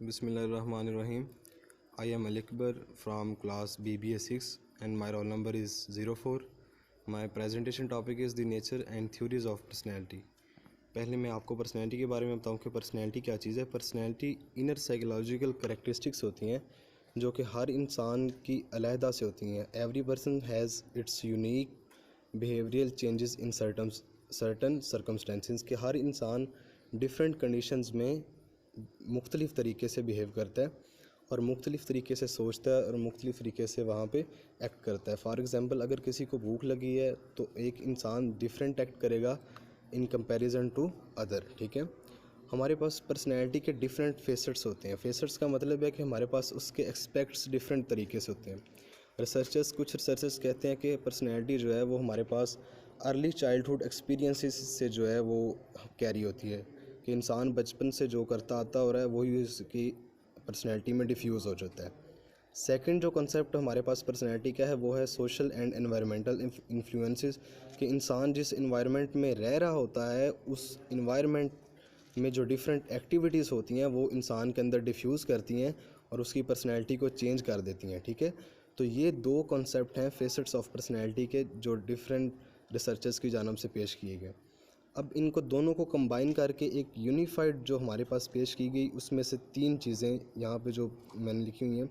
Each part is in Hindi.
Bismillahirrahmanirrahim. I am Ali Akbar from class BBA 6 and my roll number is 04. My presentation topic is the nature and theories of personality. पहले मैं आपको पर्सनैलिटी के बारे में बताऊं कि पर्सनैलिटी क्या चीज़ है। पर्सनैलिटी इनर साइकोलॉजिकल करैक्टरिस्टिक्स होती हैं जो कि हर इंसान की अलहदा से होती हैं। Every person has its unique behavioural changes in certain circumstances के हर इंसान डिफरेंट कंडीशंस में मुख्तलिफ़ तरीके से बिहेव करता है और मुख्तलिफ़ तरीके से सोचता है और मुख्तलिफ़ तरीके से वहाँ पे एक्ट करता है। फॉर एग्ज़ाम्पल, अगर किसी को भूख लगी है तो एक इंसान डिफरेंट एक्ट करेगा इन कंपैरिजन टू अदर। ठीक है, हमारे पास पर्सनैलिटी के डिफरेंट फेसेट्स होते हैं। फेसेट्स का मतलब है कि हमारे पास उसके एस्पेक्ट्स डिफरेंट तरीके से होते हैं। कुछ रिसर्चर्स कहते हैं कि पर्सनैलिटी जो है वो हमारे पास अर्ली चाइल्डहुड एक्सपीरियंसेस से जो है वो कैरी होती है कि इंसान बचपन से जो करता आता हो रहा है वही उसकी पर्सनैलिटी में डिफ्यूज़ हो जाता है। सेकंड जो कॉन्सेप्ट हमारे पास पर्सनैलिटी का है वो है सोशल एंड एनवायरमेंटल इन्फ्लुएंसेस कि इंसान जिस इन्वायरमेंट में रह रहा होता है उस इन्वायरमेंट में जो डिफरेंट एक्टिविटीज़ होती हैं वो इंसान के अंदर डिफ्यूज़ करती हैं और उसकी पर्सनैलिटी को चेंज कर देती हैं। ठीक है, तो ये दो कॉन्सेप्ट हैं फेसेट्स ऑफ पर्सनैलिटी के जो डिफरेंट रिसर्चर्स की जानिब से पेश किए गए। अब इनको दोनों को कंबाइन करके एक यूनिफाइड जो हमारे पास पेश की गई उसमें से तीन चीज़ें यहाँ पे जो मैंने लिखी हुई हैं।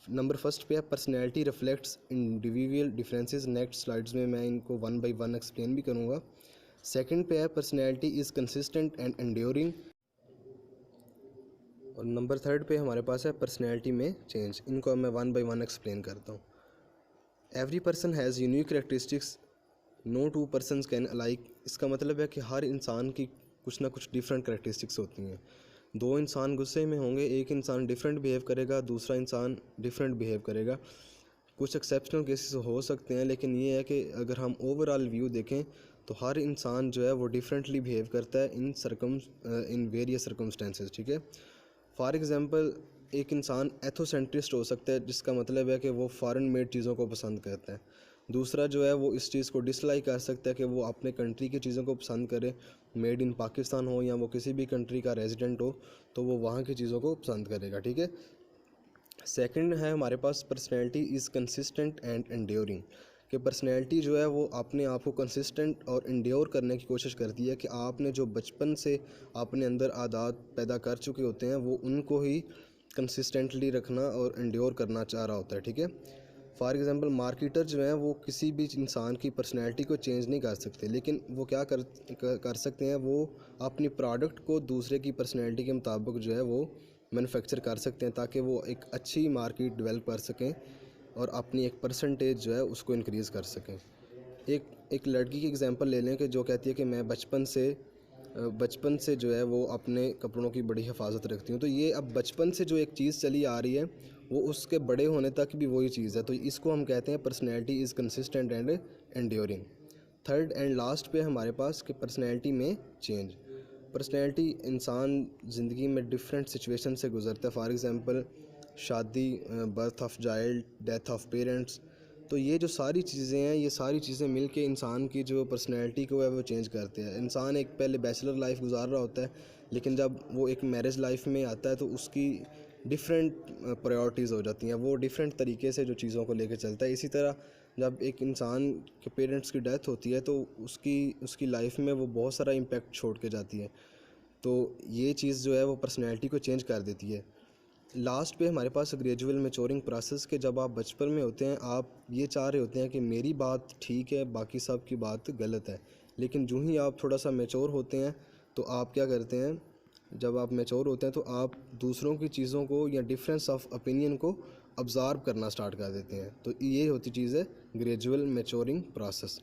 नंबर फर्स्ट पे है personality reflects individual differences. Next slides में मैं इनको वन बाय वन एक्सप्लेन भी करूँगा। सेकंड पे है personality is consistent and enduring. और नंबर थर्ड पे हमारे पास है पर्सनैलिटी में चेंज। इनको मैं वन बाय वन एक्सप्लेन करता हूँ। Every person has unique characteristics, no two persons can alike. इसका मतलब है कि हर इंसान की कुछ ना कुछ डिफरेंट करेक्टरिस्टिक्स होती हैं। दो इंसान गुस्से में होंगे, एक इंसान डिफरेंट बिहेव करेगा, दूसरा इंसान डिफरेंट बिहेव करेगा। कुछ एक्सेप्शनल केसेस हो सकते हैं, लेकिन ये है कि अगर हम ओवरऑल व्यू देखें तो हर इंसान जो है वो डिफरेंटली बिहेव करता है इन वेरियस सर्कमस्टेंसेस। ठीक है, फॉर एग्ज़ाम्पल एक इंसान एथोसेंट्रिस्ट हो सकता है जिसका मतलब है कि वो फॉरेन मेड चीज़ों को पसंद करता है। दूसरा जो है वो इस चीज़ को डिसलाइक कर सकता है कि वो अपने कंट्री की चीज़ों को पसंद करे, मेड इन पाकिस्तान हो या वो किसी भी कंट्री का रेजिडेंट हो तो वो वहाँ की चीज़ों को पसंद करेगा। ठीक है, सेकंड है हमारे पास personality is consistent and enduring कि पर्सनैलिटी जो है वो अपने आप को कंसिस्टेंट और एंड्योर करने की कोशिश करती है कि आपने जो बचपन से अपने अंदर आदत पैदा कर चुके होते हैं वो उनको ही कंसिस्टेंटली रखना और एंड्योर करना चाह रहा होता है। ठीक है, फॉर एग्ज़ाम्पल मार्केटर जो हैं वो किसी भी इंसान की पर्सनैलिटी को चेंज नहीं कर सकते, लेकिन वो क्या कर सकते हैं, वो अपनी प्रोडक्ट को दूसरे की पर्सनैलिटी के मुताबिक जो है वो मैन्युफैक्चर कर सकते हैं ताकि वो एक अच्छी मार्केट डेवलप कर सकें और अपनी एक परसेंटेज जो है उसको इंक्रीज़ कर सकें। एक लड़की की एग्ज़ाम्पल ले लें कि जो कहती है कि मैं बचपन से जो है वो अपने कपड़ों की बड़ी हिफाजत रखती हूँ। तो ये अब बचपन से जो एक चीज़ चली आ रही है वो उसके बड़े होने तक भी वही चीज़ है, तो इसको हम कहते हैं personality is consistent and enduring. Third and last पे हमारे पास कि पर्सनैलिटी में चेंज। पर्सनैलिटी इंसान ज़िंदगी में डिफरेंट सिचुएशन से गुज़रता है। फॉर एग्ज़ाम्पल शादी, birth of child, death of parents. तो ये जो सारी चीज़ें हैं ये सारी चीज़ें मिल के इंसान की जो पर्सनैलिटी को है वो चेंज करते हैं। इंसान एक पहले बैचलर लाइफ गुजार रहा होता है, लेकिन जब वो एक मैरिज लाइफ में आता है तो उसकी डिफरेंट प्रायोरिटीज़ हो जाती हैं, वो डिफरेंट तरीके से जो चीज़ों को लेकर चलता है। इसी तरह जब एक इंसान के पेरेंट्स की डेथ होती है तो उसकी लाइफ में वो बहुत सारा इम्पेक्ट छोड़ के जाती है। तो ये चीज़ जो है वो पर्सनैलिटी को चेंज कर देती है। लास्ट पे हमारे पास ग्रेजुअल मैच्योरिंग प्रोसेस के जब आप बचपन में होते हैं आप ये चाह रहे होते हैं कि मेरी बात ठीक है, बाकी सब की बात गलत है, लेकिन जो ही आप थोड़ा सा मैच्योर होते हैं तो आप क्या करते हैं, जब आप मैच्योर होते हैं तो आप दूसरों की चीज़ों को या डिफरेंस ऑफ ओपिनियन को ऑब्ज़र्व करना स्टार्ट कर देते हैं। तो ये होती चीज़ है ग्रेजुअल मैच्योरिंग प्रोसेस।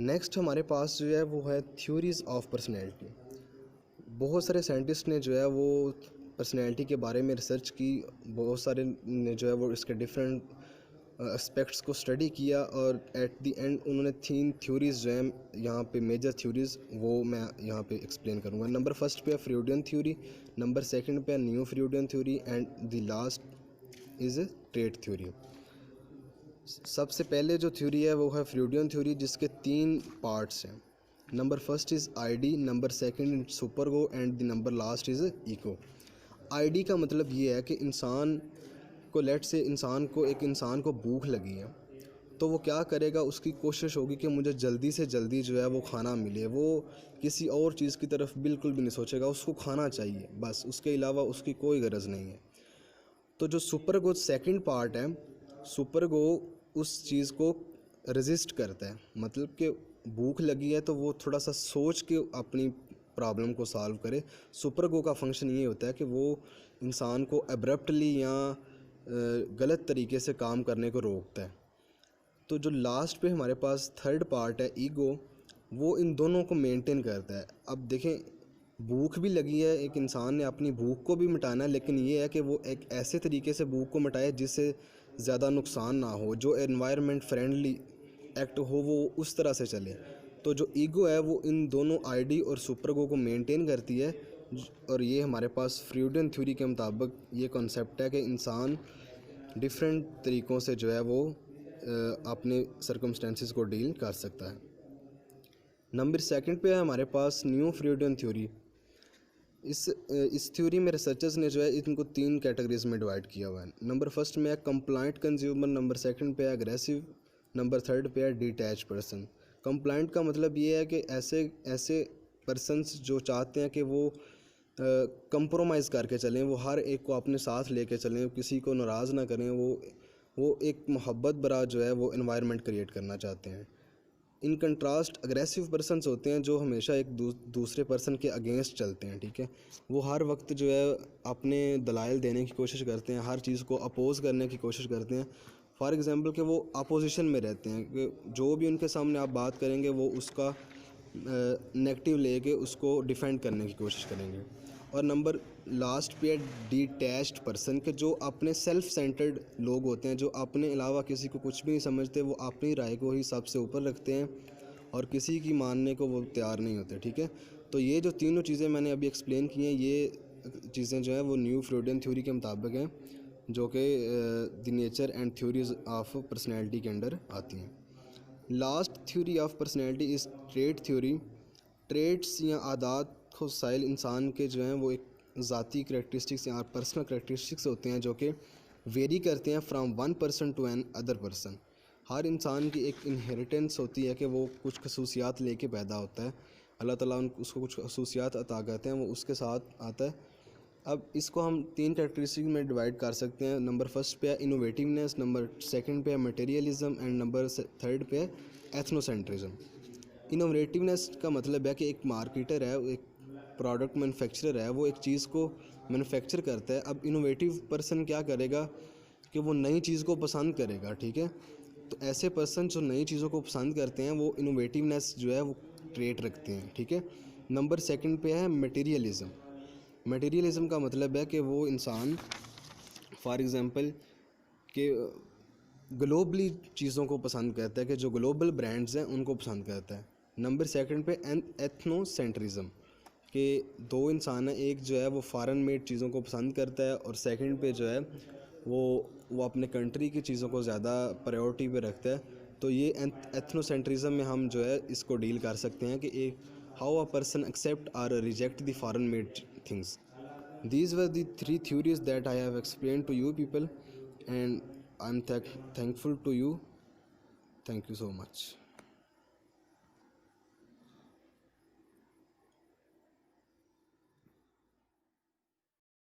नेक्स्ट हमारे पास जो है वो है थ्योरीज़ ऑफ पर्सनैलिटी। बहुत सारे साइंटिस्ट ने जो है वो पर्सनैलिटी के बारे में रिसर्च की, बहुत सारे ने जो है वो इसके डिफरेंट एस्पेक्ट्स को स्टडी किया और एट द एंड उन्होंने 3 थ्योरीज़ जो हैं यहाँ पे मेजर थ्योरीज़ वो मैं यहाँ पे एक्सप्लेन करूँगा। नंबर फर्स्ट पे है फ्रॉयडियन थ्योरी, नंबर सेकंड पे है neo Freudian theory and the last is trait theory. सबसे पहले जो थ्योरी है वो है फ्रॉयडियन थ्योरी जिसके 3 पार्ट्स हैं। Number first is id, number second superego and the number last is ego. Id का मतलब ये है कि इंसान को, लेट से इंसान को भूख लगी है, तो वो क्या करेगा, उसकी कोशिश होगी कि मुझे जल्दी से जल्दी जो है वो खाना मिले। वो किसी और चीज़ की तरफ बिल्कुल भी नहीं सोचेगा, उसको खाना चाहिए बस, उसके अलावा उसकी कोई गरज नहीं है। तो जो सुपर गो सेकंड पार्ट है, सुपर गो उस चीज़ को रेजिस्ट करता है, मतलब कि भूख लगी है तो वो थोड़ा सा सोच के अपनी प्रॉब्लम को सॉल्व करे। सुपर गो का फंक्शन ये होता है कि वो इंसान को अब्रप्टली या गलत तरीके से काम करने को रोकता है। तो जो लास्ट पे हमारे पास थर्ड पार्ट है ईगो, वो इन दोनों को मेंटेन करता है। अब देखें, भूख भी लगी है, एक इंसान ने अपनी भूख को भी मिटाना है, लेकिन ये है कि वो एक ऐसे तरीके से भूख को मिटाए जिससे ज़्यादा नुकसान ना हो, जो एनवायरनमेंट फ्रेंडली एक्ट हो वो उस तरह से चले। तो जो ईगो है वो इन दोनों आईडी और सुपरगो को मेंटेन करती है। और ये हमारे पास फ्रीडन थ्योरी के मुताबिक ये कॉन्सेप्ट है कि इंसान डिफरेंट तरीक़ों से जो है वो अपने सर्कमस्टेंसेस को डील कर सकता है। नंबर सेकंड पे है हमारे पास न्यू फ्रीडन थ्योरी। इस थ्योरी में रिसर्चर्स ने जो है इनको 3 कैटेगरीज में डिवाइड किया हुआ है। नंबर फर्स्ट में है कंप्लाइंट कंज्यूमर, नंबर सेकंड पे है अग्रेसिव, नंबर थर्ड पे है डिटैच पर्सन। कंप्लाइंट का मतलब ये है कि ऐसे पर्सनस जो चाहते हैं कि वो कंप्रोमाइज़ करके चलें, वो हर एक को अपने साथ लेके चलें, किसी को नाराज़ ना करें, वो एक मोहब्बत भरा जो है वो एनवायरनमेंट क्रिएट करना चाहते हैं। इन कंट्रास्ट अग्रेसिव पर्सनस होते हैं जो हमेशा एक दूसरे पर्सन के अगेंस्ट चलते हैं, ठीक है। वो हर वक्त जो है अपने दलाइल देने की कोशिश करते हैं, हर चीज़ को अपोज़ करने की कोशिश करते हैं। फॉर एग्ज़ाम्पल कि वो अपोजिशन में रहते हैं, कि जो भी उनके सामने आप बात करेंगे वो उसका नेगेटिव लेके उसको डिफेंड करने की कोशिश करेंगे। और नंबर लास्ट पे डिटैच्ड पर्सन के जो अपने सेल्फ सेंटर्ड लोग होते हैं, जो अपने अलावा किसी को कुछ भी नहीं समझते, वो अपनी राय को ही सबसे ऊपर रखते हैं और किसी की मानने को वो तैयार नहीं होते, ठीक है। तो ये जो तीनों चीज़ें मैंने अभी एक्सप्लेन की हैं, ये चीज़ें जो हैं वो न्यू फ्रीडन थ्योरी के मुताबिक हैं, जो कि the nature and theories of personality के अंडर आती हैं। Last theory of personality is trait theory. Traits या आदात खुसाइल इंसान के जो हैं वो एक ज़ाती करैक्टरिस्टिक्स या पर्सनल करैक्टरिस्टिक्स होते हैं जो कि वेरी करते हैं from one person to another person. हर इंसान की एक इनहेरिटेंस होती है कि वो कुछ खसूसियात लेके पैदा होता है, अल्लाह ताला उसको कुछ खसूसियात अता करते हैं, वो उसके साथ आता है। अब इसको हम 3 कैरेक्टरिस्टिक में डिवाइड कर सकते हैं। नंबर फर्स्ट पे है इनोवेटिवनेस, नंबर सेकंड पे है मटेरियलिज्म एंड नंबर थर्ड पे है एथनोसेंट्रिज्म। इनोवेटिवनेस का मतलब है कि एक मार्केटर है, एक प्रोडक्ट मैन्युफैक्चरर है, वो एक चीज़ को मैन्युफैक्चर करता है। अब इनोवेटिव पर्सन क्या करेगा कि वो नई चीज़ को पसंद करेगा, ठीक है। तो ऐसे पर्सन जो नई चीज़ों को पसंद करते हैं वो इनोवेटिवनेस जो है वो ट्रेट रखते हैं, ठीक है। नंबर सेकंड पे है मटेरियलिज्म। मटेरियलिज्म का मतलब है कि वो इंसान फॉर एग्ज़ाम्पल कि ग्लोबली चीज़ों को पसंद करता है, कि जो ग्लोबल ब्रांड्स हैं उनको पसंद करता है। नंबर सेकंड पे एथनोसेंट्रिज्म, कि 2 इंसान हैं, एक जो है वो फॉरेन मेड चीज़ों को पसंद करता है और सेकंड पे जो है वो अपने कंट्री की चीज़ों को ज़्यादा प्रायोरिटी पे रखता है। तो ये एथनोसेंट्रिज्म में हम जो है इसको डील कर सकते हैं कि एक हाउ अ पर्सन एक्सेप्ट और reject the foreign made things. These were the 3 theories that I have explained to you people, and I'm thankful to you. Thank you so much.